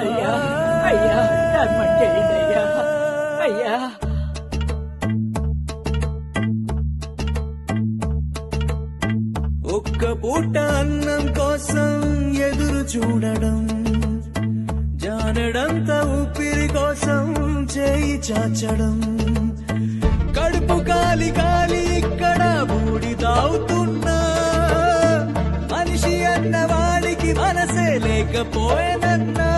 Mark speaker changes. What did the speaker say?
Speaker 1: అయ్యా అయ్యా ధర్మం చేయండి అయ్యా అయ్యా.
Speaker 2: ఒక్క పూట అన్నం కోసం ఎదురు చూడడం, జానడంత ఊపిరి కోసం చేయి చాచడం, కడుపు కాలి కాలి ఇక్కడ బూడి తాగుతున్నా, మనిషి అన్న వాడికి మనసే లేకపోయేనన్నా.